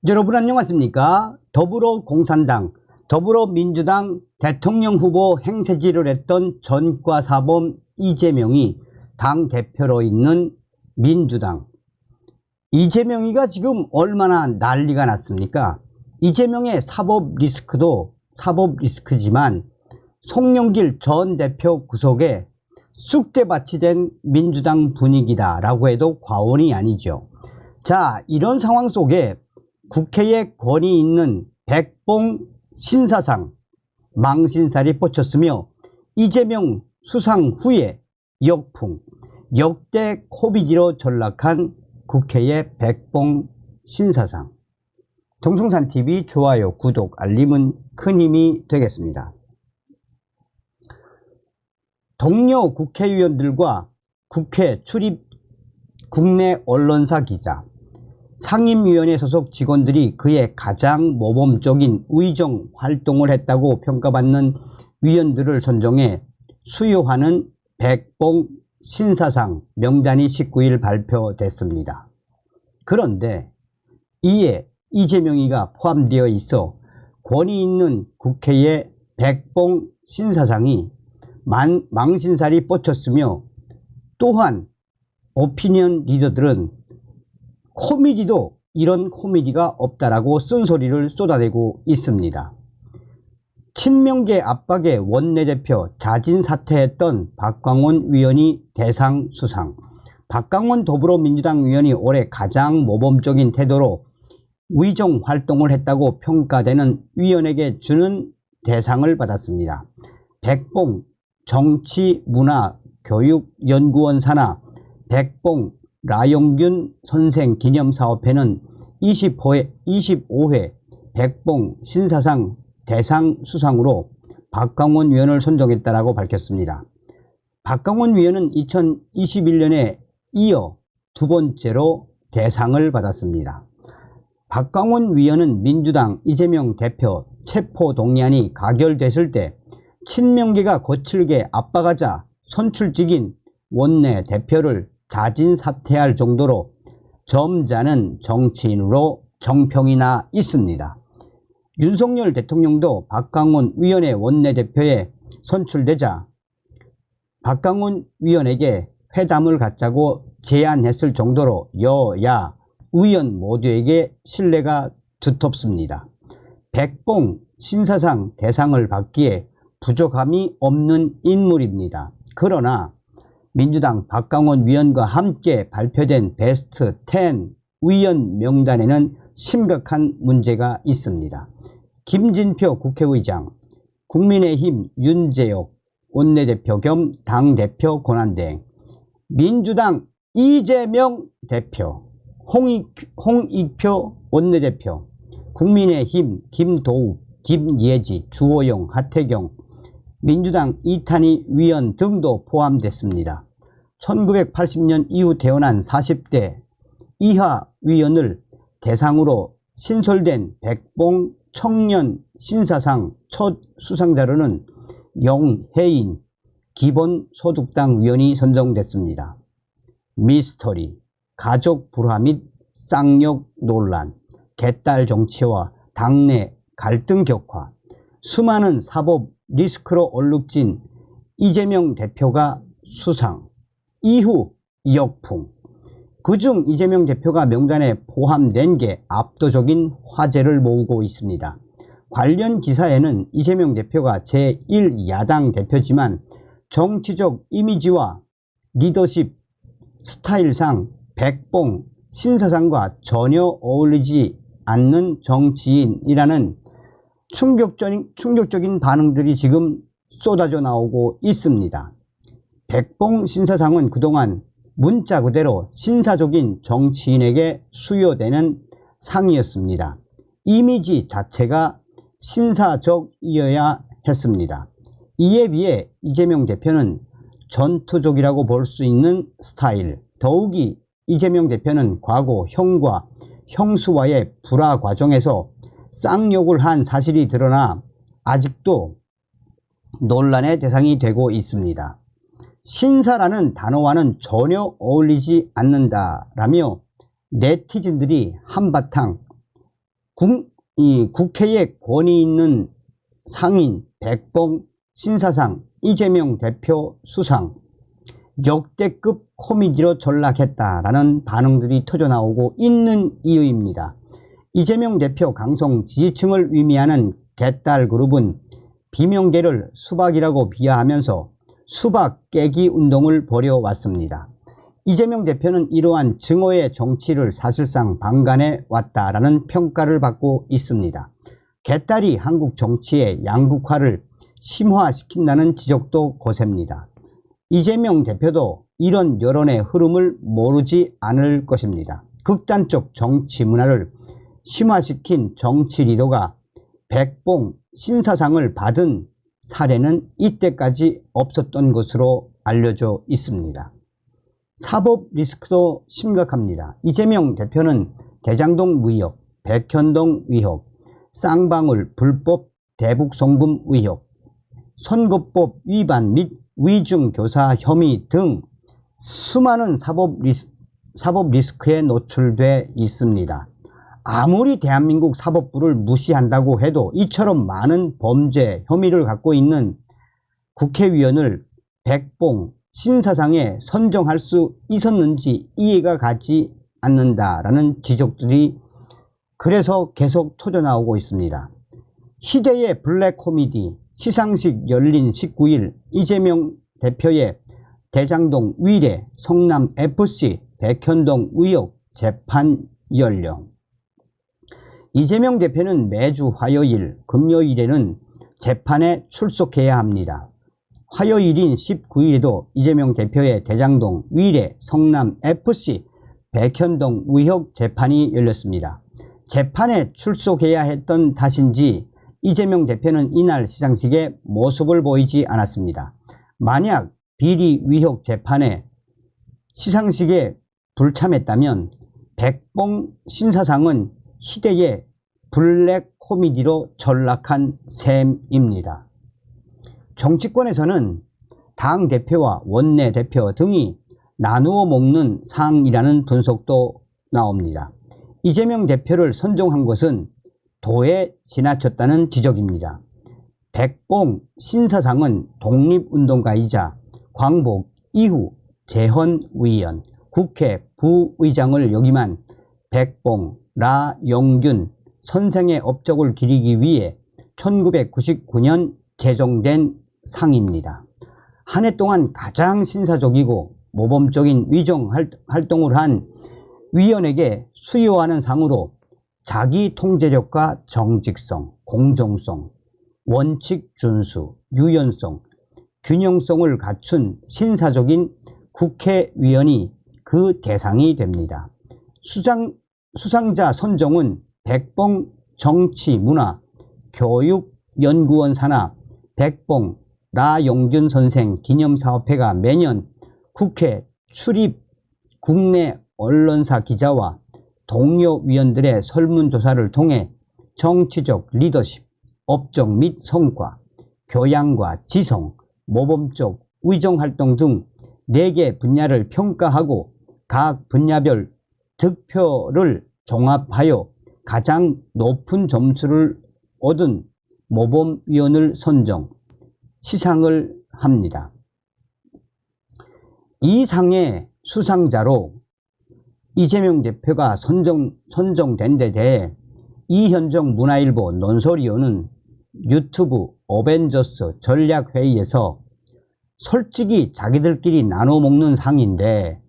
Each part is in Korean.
여러분 안녕하십니까? 더불어공산당, 더불어민주당 대통령 후보 행세지를 했던 전과사범 이재명이 당대표로 있는 민주당. 이재명이가 지금 얼마나 난리가 났습니까? 이재명의 사법 리스크도 사법 리스크지만 송영길 전 대표 구속에 쑥대밭이 된 민주당 분위기다라고 해도 과언이 아니죠. 자, 이런 상황 속에 국회에 권위 있는 백봉 신사상 망신살이 뻗쳤으며 이재명 수상 후에 역풍, 역대 코미디로 전락한 국회의 백봉 신사상. 정성산TV 좋아요, 구독, 알림은 큰 힘이 되겠습니다. 동료 국회의원들과 국회 출입 국내 언론사 기자, 상임위원회 소속 직원들이 그의 가장 모범적인 의정 활동을 했다고 평가받는 위원들을 선정해 수여하는 백봉 신사상 명단이 19일 발표됐습니다. 그런데 이에 이재명이가 포함되어 있어 권위 있는 국회의 백봉 신사상이 망신살이 뻗쳤으며, 또한 오피니언 리더들은 코미디도 이런 코미디가 없다라고 쓴소리를 쏟아내고 있습니다. 친명계 압박에 원내대표 자진 사퇴했던 박광원 위원이 대상 수상. 박광원 더불어민주당 위원이 올해 가장 모범적인 태도로 의정 활동을 했다고 평가되는 위원에게 주는 대상을 받았습니다. 백봉 정치문화교육연구원 산하 백봉 라용균 선생 기념사업회는 25회 백봉 신사상 대상 수상으로 박광원 위원을 선정했다라고 밝혔습니다. 박광원 위원은 2021년에 이어 두 번째로 대상을 받았습니다. 박광원 위원은 민주당 이재명 대표 체포동의안이 가결됐을 때 친명계가 거칠게 압박하자 선출직인 원내대표를 자진 사퇴할 정도로 점잖은 정치인으로 정평이 나 있습니다. 윤석열 대통령도 박광원 위원의 원내대표에 선출되자 박광원 위원에게 회담을 갖자고 제안했을 정도로 여야 의원 모두에게 신뢰가 두텁습니다. 백봉 신사상 대상을 받기에 부족함이 없는 인물입니다. 그러나 민주당 박광원 위원과 함께 발표된 베스트 10 위원 명단에는 심각한 문제가 있습니다. 김진표 국회의장, 국민의힘 윤재옥 원내대표 겸 당대표 권한대행, 민주당 이재명 대표, 홍익표 원내대표, 국민의힘 김도욱, 김예지, 주호영, 하태경, 민주당 이탄희 위원 등도 포함됐습니다. 1980년 이후 태어난 40대 이하 위원을 대상으로 신설된 백봉 청년 신사상 첫 수상자로는 영혜인 기본소득당 위원이 선정됐습니다. 미스터리, 가족 불화 및 쌍욕 논란, 개딸 정치와 당내 갈등 격화, 수많은 사법 리스크로 얼룩진 이재명 대표가 수상, 이후 역풍. 그중 이재명 대표가 명단에 포함된 게 압도적인 화제를 모으고 있습니다. 관련 기사에는 이재명 대표가 제1야당 대표지만 정치적 이미지와 리더십 스타일상 백봉 신사상과 전혀 어울리지 않는 정치인이라는 충격적인 반응들이 지금 쏟아져 나오고 있습니다. 백봉 신사상은 그동안 문자 그대로 신사적인 정치인에게 수여되는 상이었습니다. 이미지 자체가 신사적이어야 했습니다. 이에 비해 이재명 대표는 전투적이라고 볼 수 있는 스타일, 더욱이 이재명 대표는 과거 형과 형수와의 불화 과정에서 쌍욕을 한 사실이 드러나 아직도 논란의 대상이 되고 있습니다. 신사라는 단어와는 전혀 어울리지 않는다라며 네티즌들이 한바탕 국회에 권위 있는 상인 백봉 신사상 이재명 대표 수상, 역대급 코미디로 전락했다라는 반응들이 터져나오고 있는 이유입니다. 이재명 대표 강성 지지층을 의미하는 개딸 그룹은 비명계를 수박이라고 비하하면서 수박 깨기 운동을 벌여왔습니다. 이재명 대표는 이러한 증오의 정치를 사실상 방관해 왔다라는 평가를 받고 있습니다. 개딸이 한국 정치의 양극화를 심화시킨다는 지적도 거셉니다. 이재명 대표도 이런 여론의 흐름을 모르지 않을 것입니다. 극단적 정치 문화를 심화시킨 정치 리더가 백봉 신사상을 받은 사례는 이때까지 없었던 것으로 알려져 있습니다. 사법 리스크도 심각합니다. 이재명 대표는 대장동 의혹, 백현동 의혹, 쌍방울 불법 대북송금 의혹, 선거법 위반 및 위중교사 혐의 등 수많은 사법 리스크에 노출돼 있습니다. 아무리 대한민국 사법부를 무시한다고 해도 이처럼 많은 범죄 혐의를 갖고 있는 국회의원을 백봉 신사상에 선정할 수 있었는지 이해가 가지 않는다라는 지적들이 그래서 계속 터져나오고 있습니다. 시대의 블랙 코미디 시상식 열린 19일 이재명 대표의 대장동 위례 성남FC 백현동 의혹 재판 연령. 이재명 대표는 매주 화요일, 금요일에는 재판에 출석해야 합니다. 화요일인 19일에도 이재명 대표의 대장동 위례 성남FC 백현동 의혹 재판이 열렸습니다. 재판에 출석해야 했던 탓인지 이재명 대표는 이날 시상식에 모습을 보이지 않았습니다. 만약 비리 의혹 재판에 시상식에 불참했다면 백봉 신사상은 시대의 블랙 코미디로 전락한 셈입니다. 정치권에서는 당대표와 원내대표 등이 나누어 먹는 상이라는 분석도 나옵니다. 이재명 대표를 선정한 것은 도에 지나쳤다는 지적입니다. 백봉 신사상은 독립운동가이자 광복 이후 재헌의원, 국회 부의장을 역임한 백봉 라영균 선생의 업적을 기리기 위해 1999년 제정된 상입니다. 한 해 동안 가장 신사적이고 모범적인 위정 활동을 한 위원에게 수여하는 상으로 자기 통제력과 정직성, 공정성, 원칙 준수, 유연성, 균형성을 갖춘 신사적인 국회의원이 그 대상이 됩니다. 수상자 선정은 백봉 정치문화 교육연구원 산하 백봉 라영균 선생 기념사업회가 매년 국회 출입 국내 언론사 기자와 동료 위원들의 설문조사를 통해 정치적 리더십, 업적 및 성과, 교양과 지성, 모범적 위정활동 등 4개 분야를 평가하고 각 분야별 득표를 종합하여 가장 높은 점수를 얻은 모범위원을 선정, 시상을 합니다. 이 상의 수상자로 이재명 대표가 선정된 데 대해 이현정 문화일보 논설위원은 유튜브 어벤져스 전략회의에서 솔직히 자기들끼리 나눠 먹는 상인데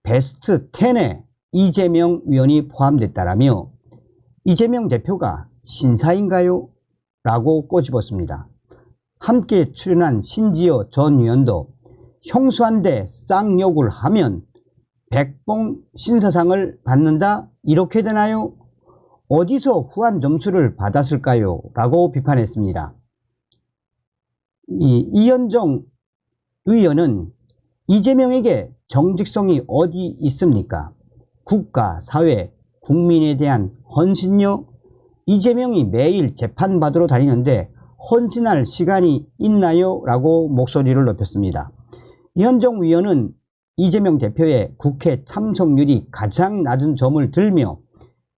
베스트 10에 이재명 위원이 포함됐다라며 이재명 대표가 신사인가요? 라고 꼬집었습니다. 함께 출연한 신지어 전 위원도 형수한테 쌍욕을 하면 백봉 신사상을 받는다? 이렇게 되나요? 어디서 후한 점수를 받았을까요? 라고 비판했습니다. 이현정 의원은 이재명에게 정직성이 어디 있습니까? 국가, 사회, 국민에 대한 헌신요? 이재명이 매일 재판받으러 다니는데 헌신할 시간이 있나요? 라고 목소리를 높였습니다. 이현정 의원은 이재명 대표의 국회 참석률이 가장 낮은 점을 들며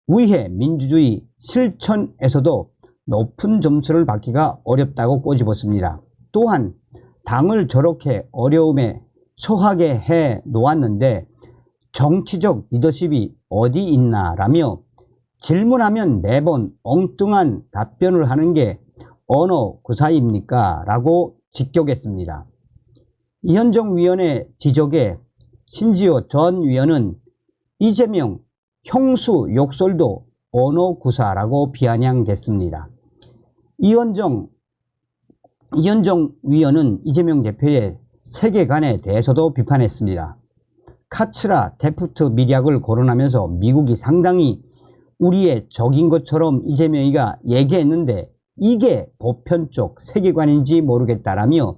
위해 민주주의 실천에서도 높은 점수를 받기가 어렵다고 꼬집었습니다. 또한 당을 저렇게 어려움에 처하게 해 놓았는데 정치적 리더십이 어디 있나라며 질문하면 매번 엉뚱한 답변을 하는 게 언어 구사입니까? 라고 직격했습니다. 이현정 위원의 지적에 심지어 전 위원은 이재명 형수 욕설도 언어 구사라고 비아냥댔습니다. 이현정 위원은 이재명 대표의 세계관에 대해서도 비판했습니다. 카츠라 데프트 미략을 거론하면서 미국이 상당히 우리의 적인 것처럼 이재명이가 얘기했는데 이게 보편적 세계관인지 모르겠다라며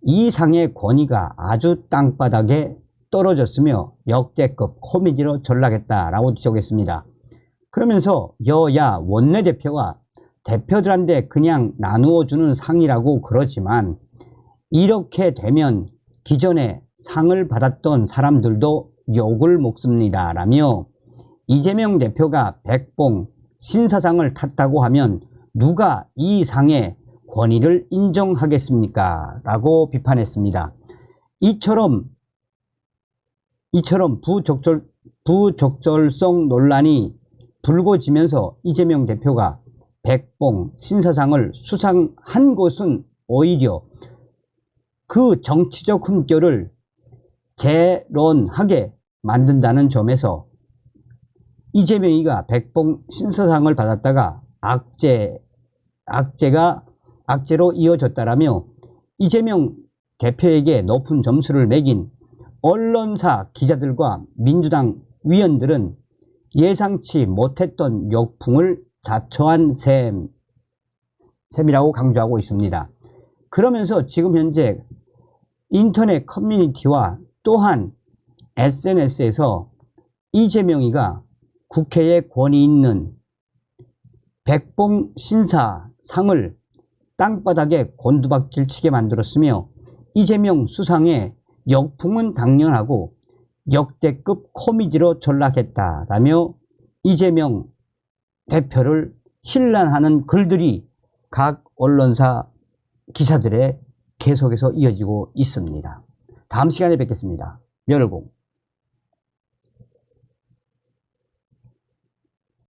이상의 권위가 아주 땅바닥에 떨어졌으며 역대급 코미디로 전락했다라고 지적했습니다. 그러면서 여야 원내대표가 대표들한테 그냥 나누어주는 상이라고 그러지만 이렇게 되면 기존에 상을 받았던 사람들도 욕을 먹습니다 라며 이재명 대표가 백봉 신사상을 탔다고 하면 누가 이 상의 권위를 인정하겠습니까? 라고 비판했습니다. 이처럼 부적절성 논란이 불거지면서 이재명 대표가 백봉 신사상을 수상한 것은 오히려 그 정치적 흠결을 재론하게 만든다는 점에서 이재명이가 백봉 신사상을 받았다가 악재로 이어졌다라며 이재명 대표에게 높은 점수를 매긴 언론사 기자들과 민주당 위원들은 예상치 못했던 역풍을 자초한 셈이라고 강조하고 있습니다. 그러면서 지금 현재 인터넷 커뮤니티와 또한 SNS에서 이재명이가 국회에 권위 있는 백봉 신사상을 땅바닥에 곤두박질 치게 만들었으며 이재명 수상의 역풍은 당연하고 역대급 코미디로 전락했다라며 이재명 대표를 힐난하는 글들이 각 언론사 기사들에 계속해서 이어지고 있습니다. 다음 시간에 뵙겠습니다. 멸공.